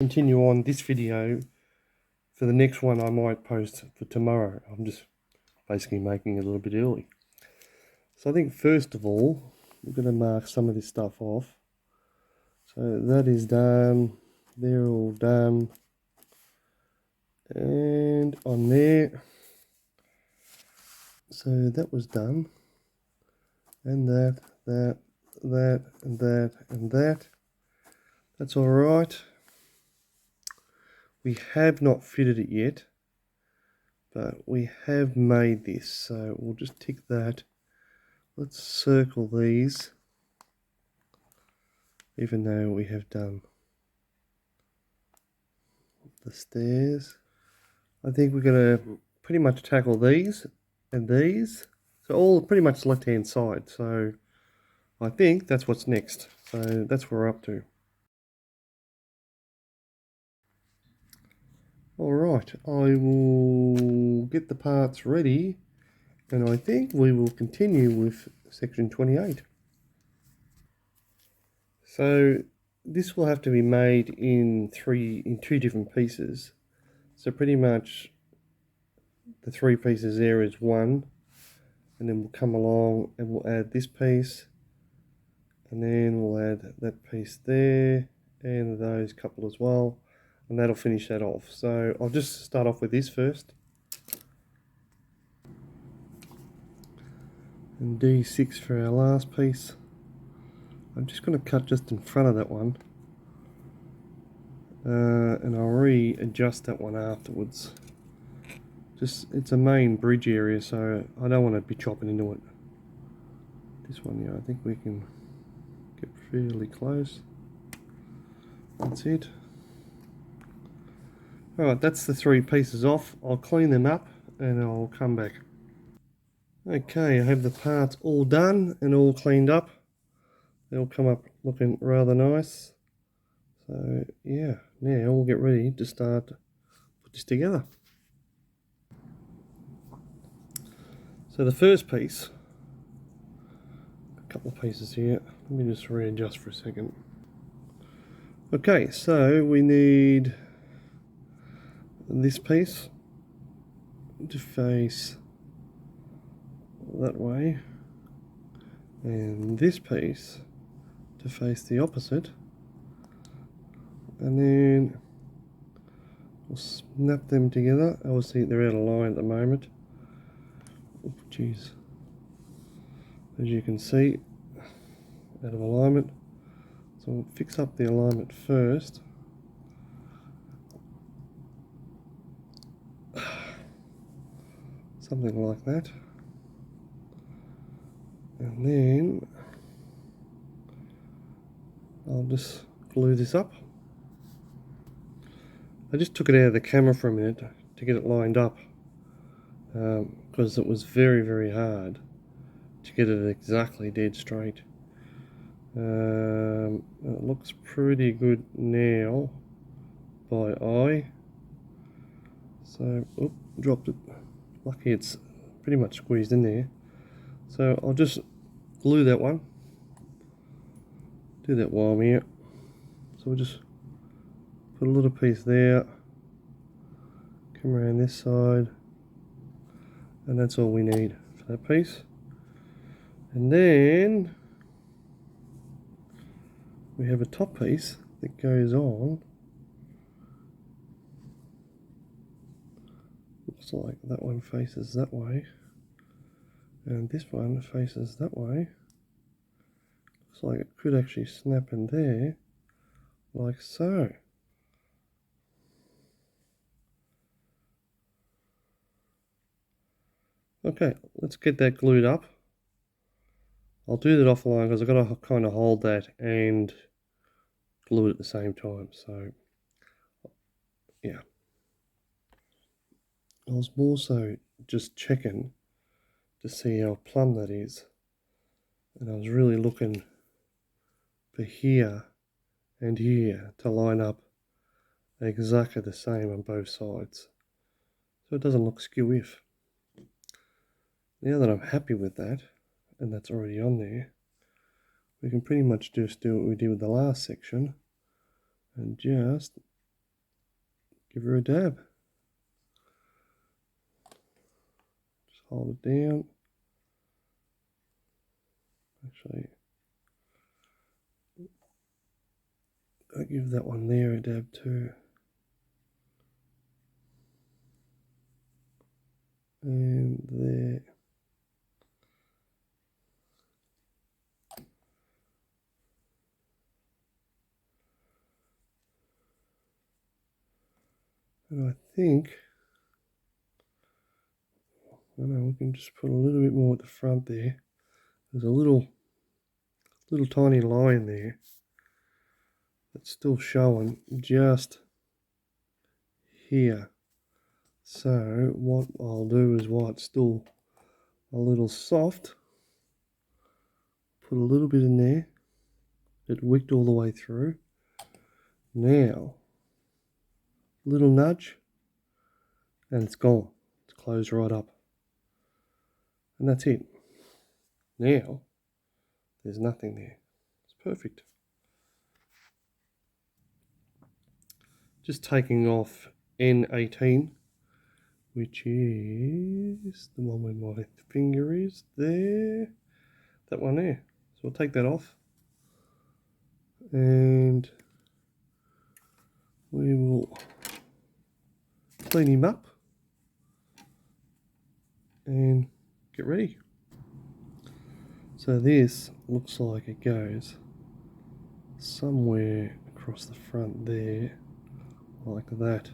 continue on this video for the next one I might post for tomorrow. I'm just basically making it a little bit early. So I think first of all, we're going to mark some of this stuff off. So that is done. They're all done. And on there. So that was done. And that, and that, and that. That's all right. We have not fitted it yet, but we have made this. So we'll just tick that. Let's circle these, even though we have done the stairs. I think we're going to pretty much tackle these and these. So all pretty much left-hand side. So I think that's what's next. So that's what we're up to. All right, I will get the parts ready, and I think we will continue with section 28. So this will have to be made in two different pieces. So pretty much the three pieces there is one, and then we'll come along and we'll add this piece, and then we'll add that piece there, and those couple as well, and that'll finish that off. So I'll just start off with this first. And D6 for our last piece. I'm just going to cut just in front of that one, and I'll readjust that one afterwards. It's a main bridge area, so I don't want to be chopping into it. This one, yeah, I think we can get fairly close. That's it. Alright, that's the three pieces off. I'll clean them up and I'll come back. Okay, I have the parts all done and all cleaned up. They'll come up looking rather nice. So yeah, now we'll get ready to start to put this together. So the first piece, a couple of pieces here. Let me just readjust for a second. Okay, so we need this piece to face that way, and this piece to face the opposite, and then we'll snap them together. Obviously they're out of line at the moment. Oh geez, as you can see, out of alignment. So we'll fix up the alignment first. Something like that. And then I'll just glue this up. I just took it out of the camera for a minute to get it lined up, because it was very, very hard to get it exactly dead straight. It looks pretty good now by eye. So, oop, dropped it. Lucky it's pretty much squeezed in there. So I'll just glue that one. Do that while I'm here. So we'll just put a little piece there. Come around this side. And that's all we need for that piece. And then we have a top piece that goes on. Looks like that one faces that way, and this one faces that way. Looks like it could actually snap in there, like so. Okay, let's get that glued up. I'll do that offline because I've got to kind of hold that and glue it at the same time. So yeah, I was more so just checking to see how plumb that is, and I was really looking for here and here to line up exactly the same on both sides, so it doesn't look skew-if. Now that I'm happy with that, and that's already on there, we can pretty much just do what we did with the last section and just give her a dab. Just hold it down. Actually, I'll give that one there a dab too. And there. And I think, I don't know, we can just put a little bit more at the front there. There's a little tiny line there that's still showing just here. So what I'll do is, while it's still a little soft, put a little bit in there. It wicked all the way through. Now, little nudge, and it's gone. It's closed right up. And that's it. Now, there's nothing there. It's perfect. Just taking off N18, which is the one where my finger is there. That one there. So we'll take that off. And we will clean him up and get ready. So this looks like it goes somewhere across the front there, like that.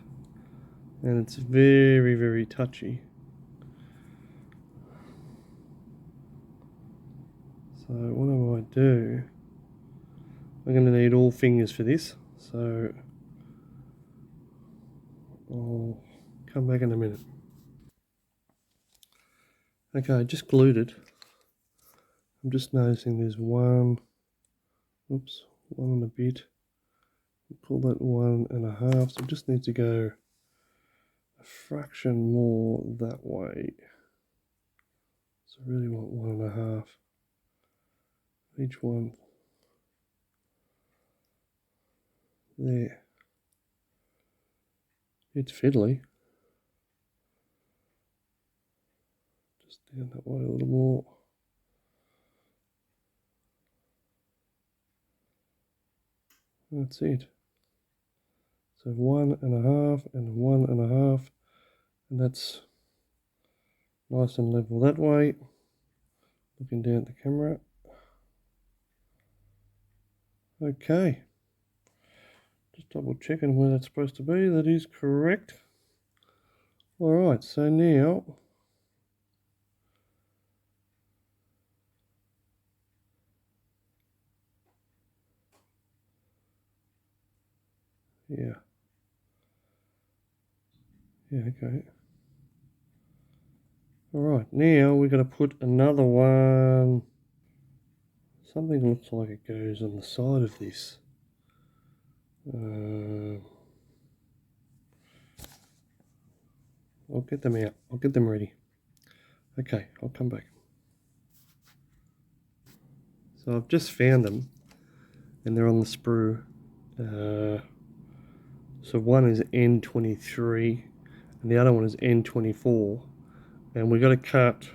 And it's very, very touchy. So what I might do, I'm going to need all fingers for this, so I'll come back in a minute. Okay, I just glued it. I'm just noticing there's one and a bit. We'll call that 1.5, so it just needs to go a fraction more that way. So I really want 1.5. Each one there. It's fiddly. Just down that way a little more. That's it. So 1.5 and 1.5, and that's nice and level that way. Looking down at the camera. Okay. Just double checking where that's supposed to be. That is correct. Alright, so now yeah, okay. Alright, now we're going to put another one. Something looks like it goes on the side of this. I'll get them out. I'll get them ready. Okay, I'll come back. So I've just found them, and they're on the sprue. So one is N23, and the other one is N24. And we've got to cut.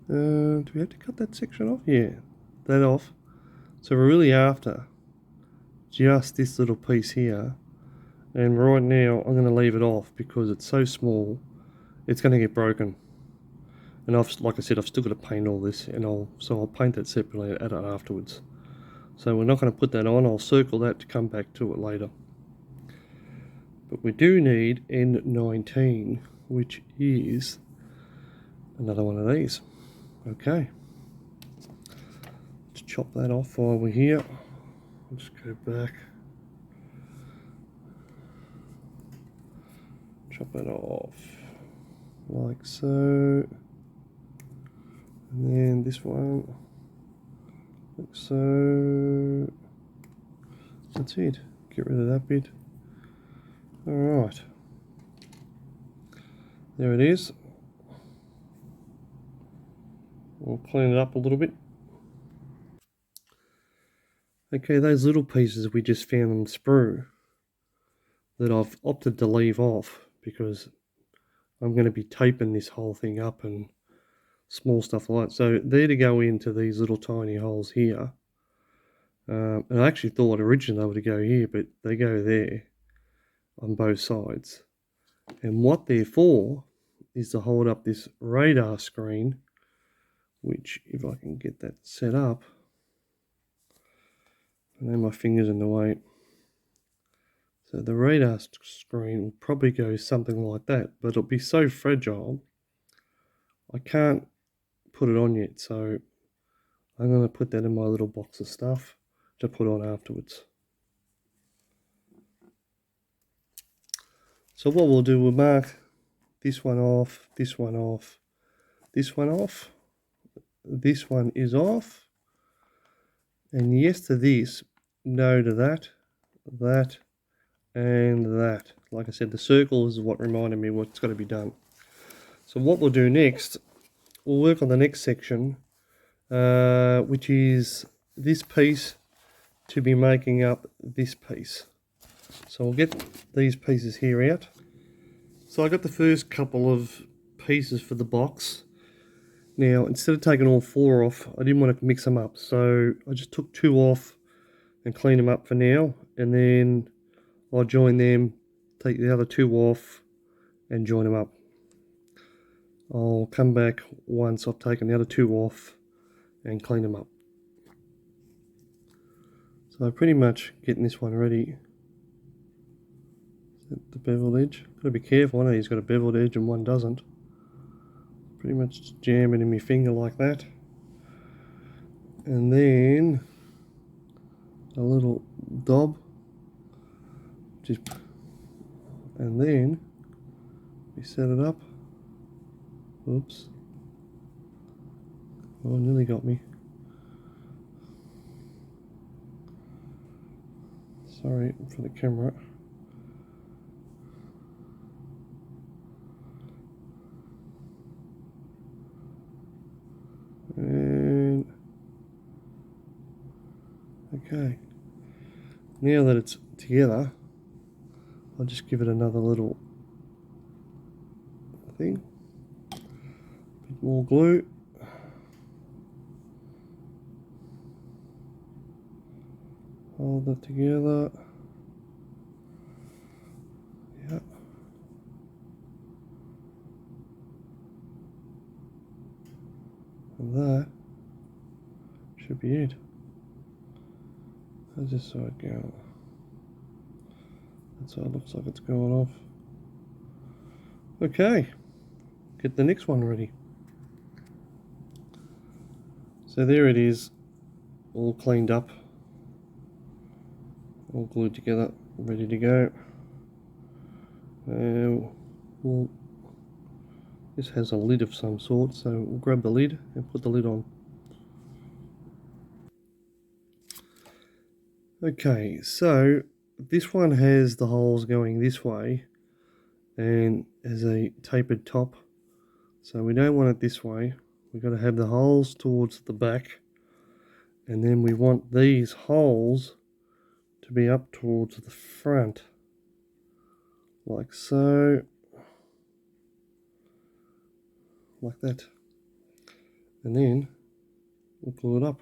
Do we have to cut that section off? Yeah, that off. So we're really after just this little piece here. And right now I'm going to leave it off because it's so small, it's going to get broken. And like I said, I've still got to paint all this, and I'll paint that separately at it afterwards. So we're not going to put that on. I'll circle that to come back to it later. But we do need N19, which is another one of these. Okay. Let's chop that off while we're here. I'll just go back. Chop it off like so. And then this one, like so. That's it. Get rid of that bit. Alright. There it is. We'll clean it up a little bit. Okay, those little pieces we just found on the sprue, that I've opted to leave off because I'm going to be taping this whole thing up and small stuff like that. So they're to go into these little tiny holes here. And I actually thought originally they were to go here, but they go there on both sides. And what they're for is to hold up this radar screen, which if I can get that set up, I know my finger's in the way. So the radar screen will probably go something like that, but it'll be so fragile, I can't put it on yet. So I'm going to put that in my little box of stuff to put on afterwards. So what we'll do, we'll mark this one off, this one off, this one off, this one is off, and yes to this, no to that, that, and that. Like I said, the circle is what reminded me what's got to be done. So what we'll do next, we'll work on the next section, which is this piece to be making up this piece. So we'll get these pieces here out. So I got the first couple of pieces for the box. Now, instead of taking all 4 off, I didn't want to mix them up. So I just took 2 off and clean them up for now. And then I'll join them, take the other 2 off and join them up. I'll come back once I've taken the other 2 off and clean them up. So I'm pretty much getting this one ready. The beveled edge. Got to be careful. One of these got a beveled edge and one doesn't. Pretty much just jam it in my finger like that. And then a little dob. And then we set it up. Oops. Oh, nearly got me. Sorry for the camera. And okay, now that it's together, I'll just give it another little thing, a bit more glue, hold it together, yep, and that should be it. How's this side going? That side looks like it's going off. Okay, get the next one ready. So there it is, all cleaned up, all glued together, ready to go. This has a lid of some sort, so we'll grab the lid and put the lid on. Okay, so this one has the holes going this way and has a tapered top, so we don't want it this way. We've got to have the holes towards the back, and then we want these holes to be up towards the front, like so, like that, and then we'll glue it up.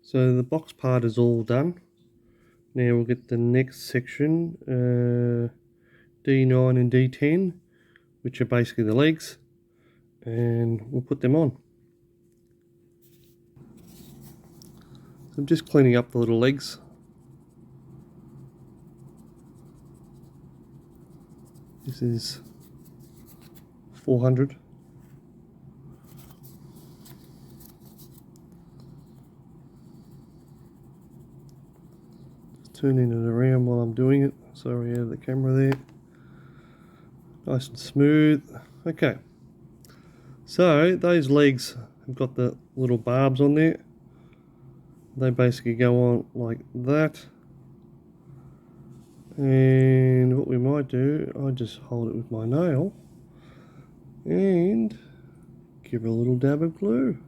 So the box part is all done. Now we'll get the next section, D9 and D10, which are basically the legs, and we'll put them on. So I'm just cleaning up the little legs. This is 400. Turning it around while I'm doing it. Sorry, out of the camera there. Nice and smooth. Okay. So those legs have got the little barbs on there. They basically go on like that. And what we might do, I just hold it with my nail and give it a little dab of glue.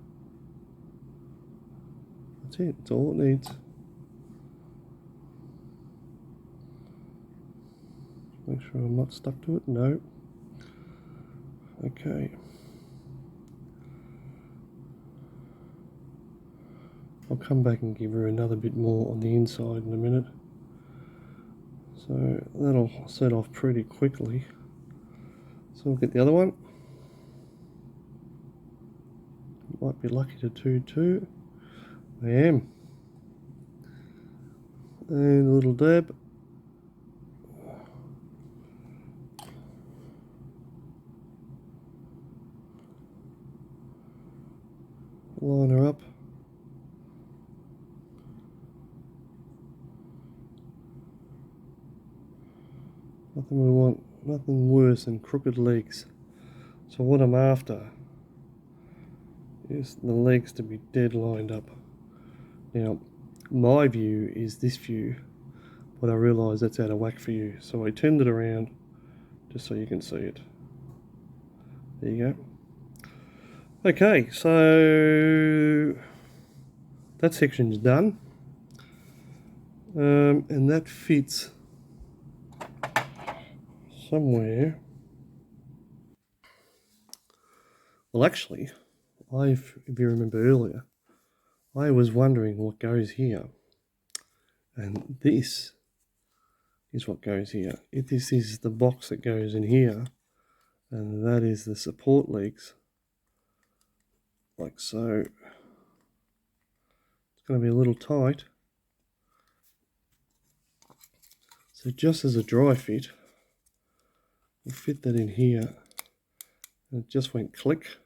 That's it. That's all it needs. Make sure I'm not stuck to it. No. Okay. I'll come back and give her another bit more on the inside in a minute. So that'll set off pretty quickly. So we'll get the other one. Might be lucky to do two. I am. And a little dab. Line her up. Nothing we want, nothing worse than crooked legs. So what I'm after is the legs to be dead lined up. Now, my view is this view, but I realise that's out of whack for you. So I turned it around just so you can see it. There you go. Okay, so that section's done. And that fits somewhere. Well, actually, if you remember earlier, I was wondering what goes here. And this is what goes here. This is the box that goes in here. And that is the support legs. Like so. It's going to be a little tight. So just as a dry fit, we'll fit that in here. And it just went click.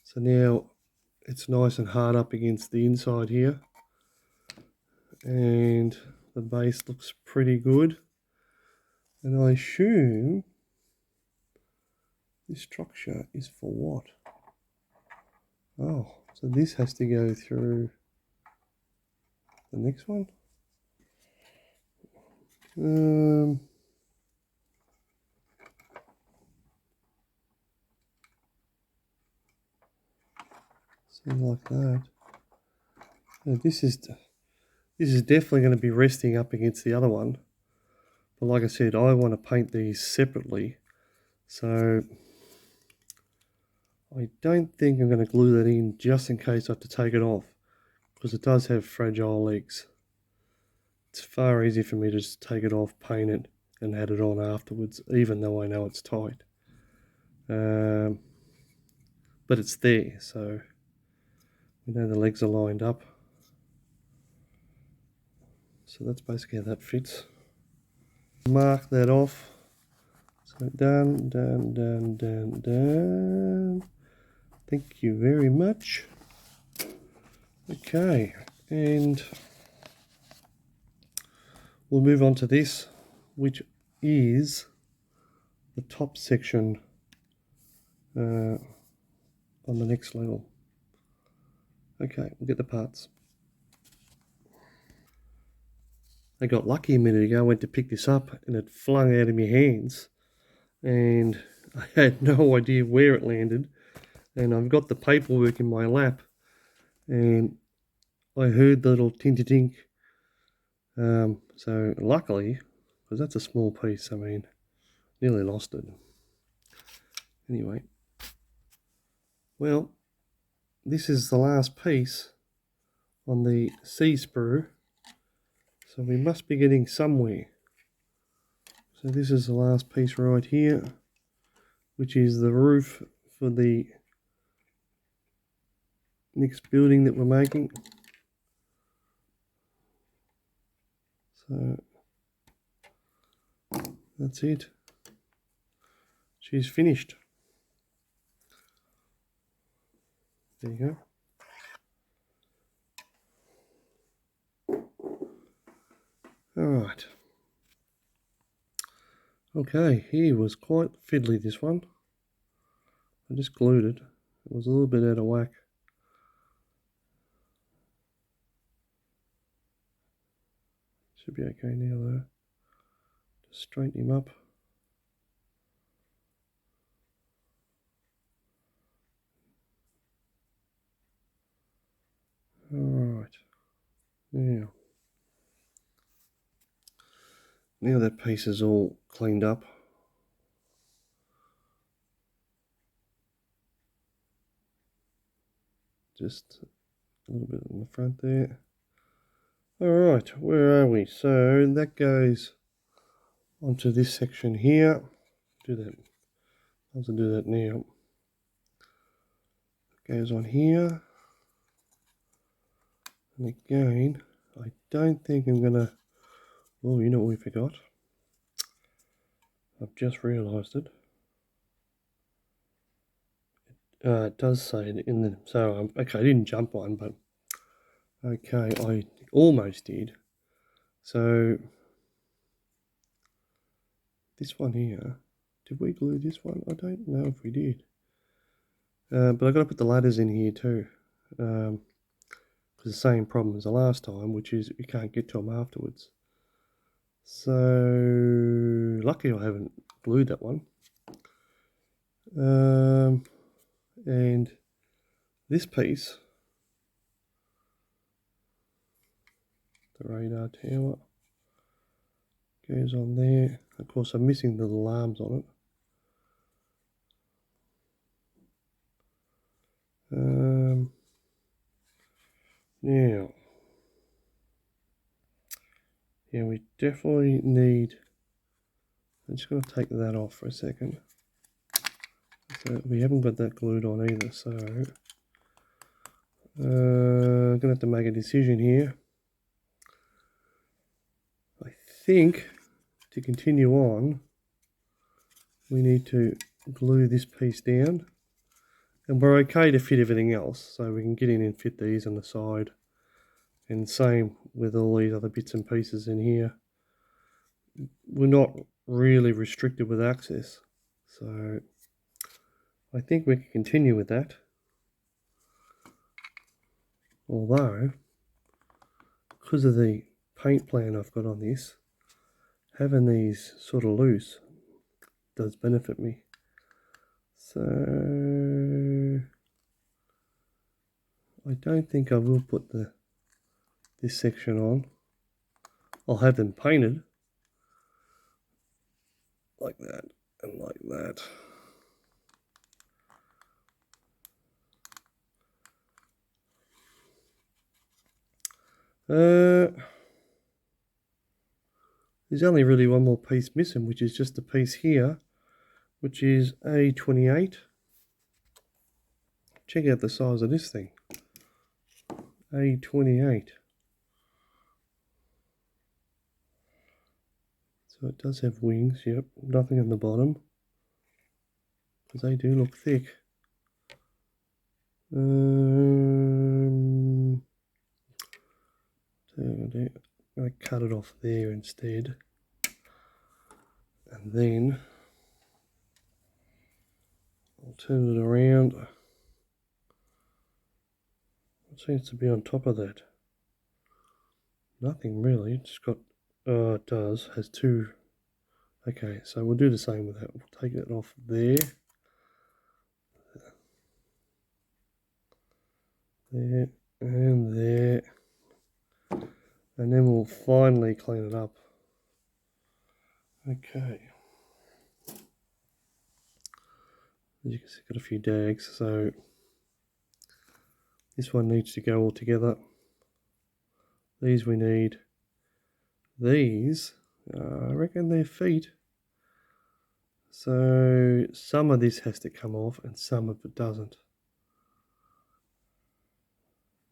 So now it's nice and hard up against the inside here. And the base looks pretty good. And I assume this structure is for what? Oh, so this has to go through the next one. Something like that. Now this is definitely going to be resting up against the other one. But like I said, I want to paint these separately. So I don't think I'm going to glue that in just in case I have to take it off. Because it does have fragile legs. It's far easier for me to just take it off, paint it, and add it on afterwards, even though I know it's tight. But it's there, so we know the legs are lined up. So that's basically how that fits. Mark that off. So down, down, down, down, down. Thank you very much. Okay, and we'll move on to this, which is the top section on the next level. Okay, we'll get the parts. I got lucky a minute ago. I went to pick this up and it flung out of my hands and I had no idea where it landed. And I've got the paperwork in my lap and I heard the little tink-tink. So luckily, because that's a small piece, I mean, nearly lost it. Anyway, well, this is the last piece on the C sprue. So we must be getting somewhere. So this is the last piece right here, which is the roof for the next building that we're making. So that's it. She's finished. There you go. All right. Okay, he was quite fiddly, this one. I just glued it. It was a little bit out of whack. Should be okay now though. Just straighten him up. Alright. Now, Now that piece is all cleaned up, just a little bit in the front there. Alright, where are we? So that goes onto this section here. Do that. I'll have to do that now. It goes on here. And again, I don't think I'm gonna. Oh, you know what we forgot? I've just realised it. It does say it in the. So okay, I didn't jump one, but okay, I almost did. So this one here, did we glue this one? I don't know if we did. But I've got to put the ladders in here too. Because the same problem as the last time, which is you can't get to them afterwards. So lucky I haven't glued that one. And this piece, the radar tower, goes on there. Of course, I'm missing the little arms on it. Now, yeah, we definitely need. I'm just going to take that off for a second. So we haven't got that glued on either, so I'm going to have to make a decision here. I think to continue on, we need to glue this piece down. And we're okay to fit everything else, so we can get in and fit these on the side. And same with all these other bits and pieces in here. We're not really restricted with access, so I think we can continue with that. Although, because of the paint plan I've got on this, having these sort of loose does benefit me. So I don't think I will put this section on. I'll have them painted like that and like that. There's only really one more piece missing, which is just the piece here, which is A28. Check out the size of this thing. A28. So it does have wings, yep, nothing on the bottom, because they do look thick. I cut it off there instead, and then I'll turn it around. What seems to be on top of that? Nothing really. It's got. It does. Has two. Okay, so we'll do the same with that. We'll take it off there. There and there. And then we'll finally clean it up. Okay. As you can see, got a few dags, so this one needs to go all together. These we need. These, I reckon they're feet. So some of this has to come off and some of it doesn't.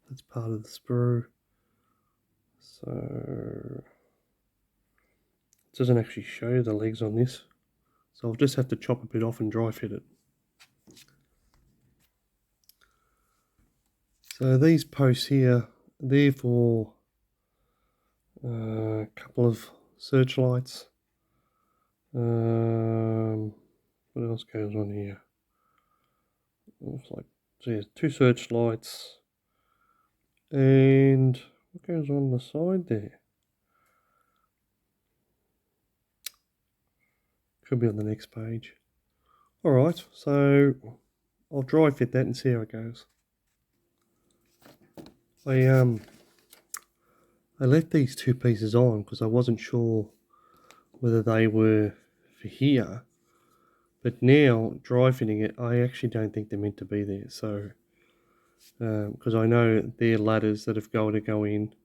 That's part of the sprue. So it doesn't actually show the legs on this. So I'll just have to chop a bit off and dry fit it. So these posts here, they're for a couple of searchlights. What else goes on here? Looks like, so yeah, 2 searchlights. And what goes on the side there? Could be on the next page. Alright, so I'll dry fit that and see how it goes. I left these 2 pieces on because I wasn't sure whether they were for here, but now dry fitting it, I actually don't think they're meant to be there. So because I know they're ladders that have got to go in,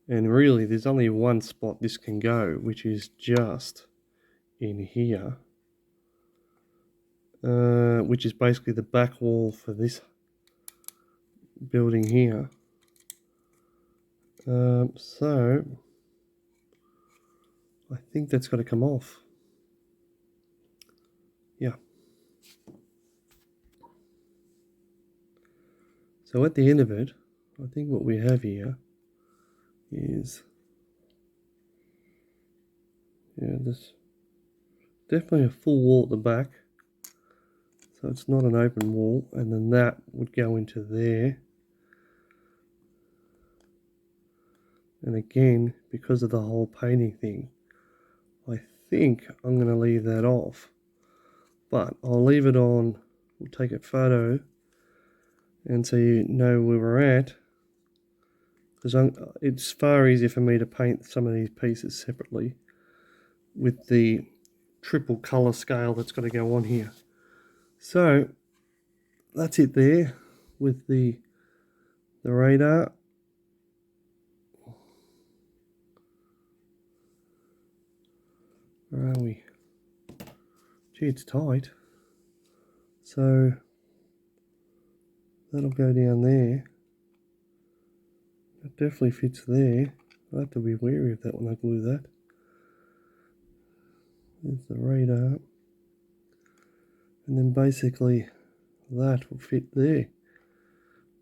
and really there's only one spot this can go, which is just in here, which is basically the back wall for this building here. So I think that's got to come off. Yeah. So at the end of it, I think what we have here is, yeah, there's definitely a full wall at the back. So it's not an open wall, and then that would go into there. And again, because of the whole painting thing, I think I'm going to leave that off. But I'll leave it on, we'll take a photo, and so you know where we're at. Because it's far easier for me to paint some of these pieces separately with the triple colour scale that's got to go on here. So that's it there with the radar. Where are we? Gee, it's tight. So that'll go down there. It definitely fits there. I have to be wary of that when I glue that. There's the radar. And then basically that will fit there.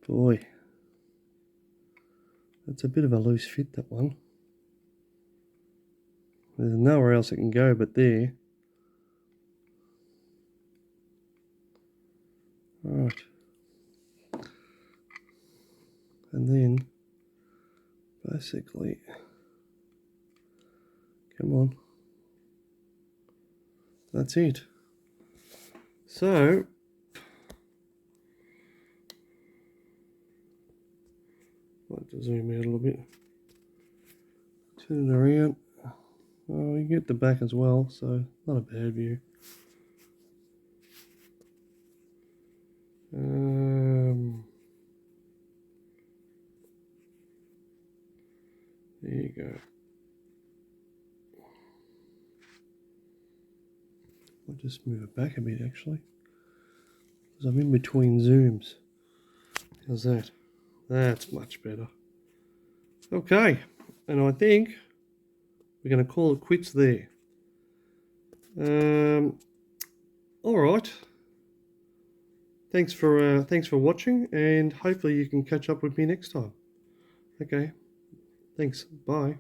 Boy, that's a bit of a loose fit, that one. There's nowhere else it can go but there. Alright. And then basically, come on. That's it. So I'll to zoom out a little bit. Turn it around. Oh, you get the back as well, so not a bad view. There you go. I'll just move it back a bit actually, because I'm in between zooms. How's that? That's much better. Okay, and I think we're going to call it quits there. All right. Thanks for watching, and hopefully you can catch up with me next time. Okay. Thanks. Bye.